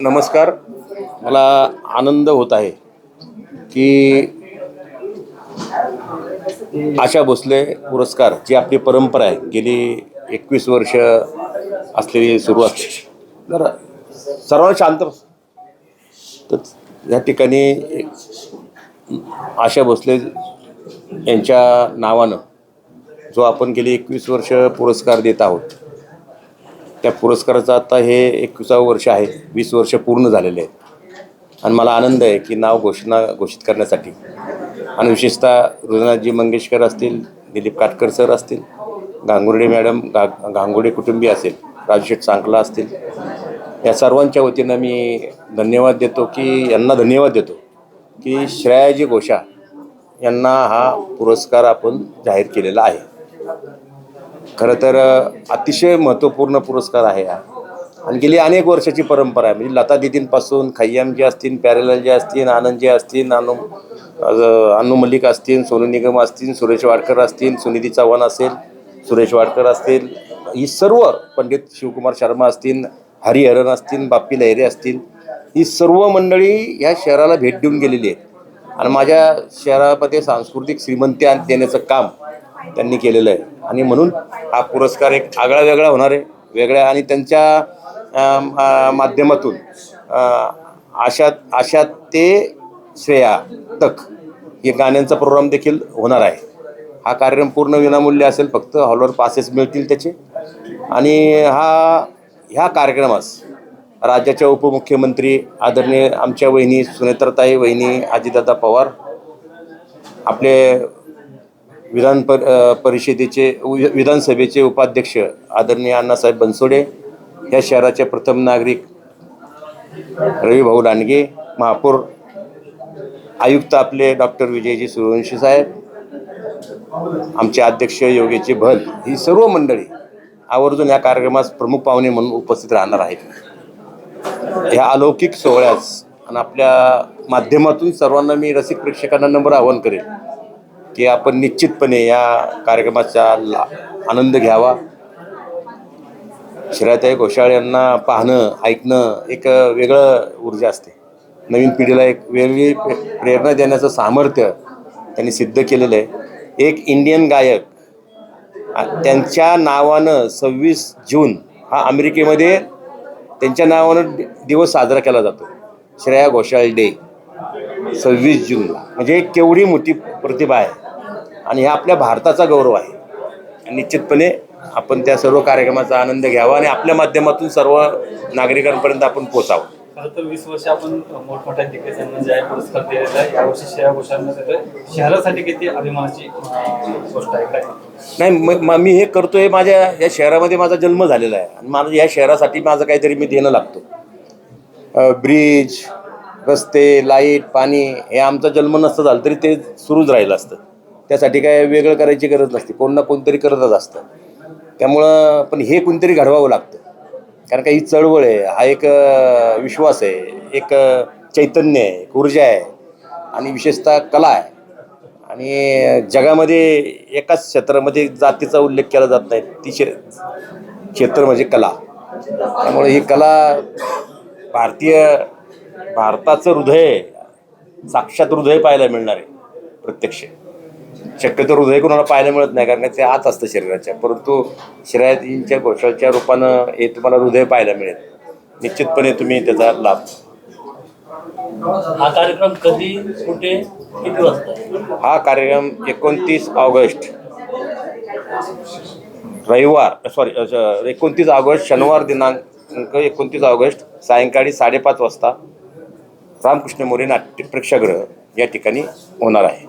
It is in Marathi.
नमस्कार. मला आनंद होत आहे की आशा भोसले पुरस्कार जी आपली परंपरा आहे गेली 21 वर्ष असलेली सुरू असते. तर सर्वांना शांत बस. तर या ठिकाणी आशा भोसले यांच्या नावानं जो आपण गेली 21 वर्ष पुरस्कार देत आहोत, त्या पुरस्काराचं आता हे 21वं वर्ष आहे. 20 वर्ष पूर्ण झालेले आहेत आणि मला आनंद आहे की नाव घोषित करण्यासाठी आणि विशेषतः हृदयनाथजी मंगेशकर असतील, दिलीप काटकर सर असतील, गांगुर्डे मॅडम, गांगुर्डे कुटुंबीय असेल, राजशेठ सांकला असतील, या सर्वांच्या वतीनं मी धन्यवाद देतो की श्रेयाजी घोषाळ यांना हा पुरस्कार आपण जाहीर केलेला आहे. खरं तर अतिशय महत्त्वपूर्ण पुरस्कार आहे हा आणि गेली अनेक वर्षाची परंपरा आहे. म्हणजे लता दीदींपासून खय्याम जे असतील, प्यारेलाल जे असतील, आनंद जे असतील, अनु मल्लिक असतील, सोनू निगम असतील, सुरेश वाडकर असतील, सुनिधी चव्हाण असेल, सुरेश वाडकर असतील, ही सर्व पंडित शिवकुमार शर्मा असतील, हरिहरन असतील, बाप्पी लहिरे असतील, ही सर्व मंडळी ह्या शहराला भेट देऊन गेलेली आहेत आणि माझ्या शहरामध्ये सांस्कृतिक श्रीमंती देण्याचं काम त्यांनी केलेलं आहे आणि म्हणून हा पुरस्कार एक आगळा वेगळा होणार आहे. वेगळ्या आणि त्यांच्या माध्यमातून आशा ते श्रेया तक हे गाण्यांचा प्रोग्राम देखील होणार आहे. हा कार्यक्रम पूर्ण विनामूल्य असेल, फक्त हॉलवर पासेस मिळतील त्याचे. आणि ह्या कार्यक्रमास राज्याच्या उपमुख्यमंत्री आदरणीय आमच्या वहिनी सुनेत्राताई वहिनी अजितदादा पवार, आपले विधानसभेचे उपाध्यक्ष आदरणीय अण्णासाहेब बनसोडे, या शहराचे प्रथम नागरिक रविभाऊ लांडगे, महापौर आयुक्त आपले डॉक्टर विजयजी सूर्यवंशी साहेब, आमचे अध्यक्ष योगेशजी भल, ही सर्व मंडळी आवर्जून या कार्यक्रमास प्रमुख पाहुणे म्हणून उपस्थित राहणार आहेत. ह्या अलौकिक सोहळ्यास आणि आपल्या माध्यमातून सर्वांना मी रसिक प्रेक्षकांना नम्र आवाहन करेन की आपण निश्चितपणे या कार्यक्रमाचा आनंद घ्यावा. श्रेयाताई घोषाळ यांना पाहणं, ऐकणं एक वेगळं ऊर्जा असते. नवीन पिढीला एक वेगळी प्रेरणा देण्याचं सामर्थ्य त्यांनी सिद्ध केलेलं आहे. एक इंडियन गायक, त्यांच्या नावानं 26 जून हा अमेरिकेमध्ये त्यांच्या नावानं दिवस साजरा केला जातो, श्रेया घोषाळ डे, 26 जूनला. म्हणजे केवढी मोठी प्रतिभा आहे आणि हा आपल्या भारताचा गौरव आहे. निश्चितपणे आपण त्या सर्व कार्यक्रमाचा आनंद घ्यावा आणि आपल्या माध्यमातून सर्व नागरिकांपर्यंत आपण पोचावं. खरं तर 20 वर्ष आपण मोठमोठ्या दिग्गजांना जे पुरस्कार दिलेला आहे, यावर्षी श्रेया घोषाळनं शहरासाठी किती अभिमानाची गोष्ट आहे काय? नाही, मी हे करतोय, माझ्या या शहरामध्ये माझा जन्म झालेला आहे आणि मला या शहरासाठी माझं काहीतरी मी देणं लागतो. ब्रिज, रस्ते, लाईट, पाणी हे आमचा जन्म नसतं झालं तरी ते सुरूच राहिलं असतं. त्यासाठी काय वेगळं करायची गरज नसते, कोण ना कोणतरी करतच असतं. त्यामुळं पण हे कोणतरी घडवावं लागतं, कारण का ही चळवळ आहे, हा एक विश्वास आहे, एक चैतन्य आहे, एक ऊर्जा आहे आणि विशेषतः कला आहे. आणि जगामध्ये एकाच क्षेत्रामध्ये जातीचा उल्लेख केला जात नाही, ती क्षेत्र म्हणजे कला. त्यामुळे ही कला भारताचं हृदय, साक्षात हृदय पाहायला मिळणार आहे प्रत्यक्ष. शक्यतो हृदय कोणाला पाहायला मिळत नाही, कारण ते आत असतं शरीराच्या, परंतु श्रेयाजींच्या घोषाळच्या रूपानं हे तुम्हाला हृदय पाहायला मिळेल. निश्चितपणे तुम्ही त्याचा लाभ. हा कार्यक्रम कधी, कुठे, किती वाजता? हा कार्यक्रम 29 ऑगस्ट शनिवार दिनांक 29 ऑगस्ट सायंकाळी 5:30 वाजता रामकृष्ण मोरे नाट्य प्रेक्षागृह या ठिकाणी होणार आहे.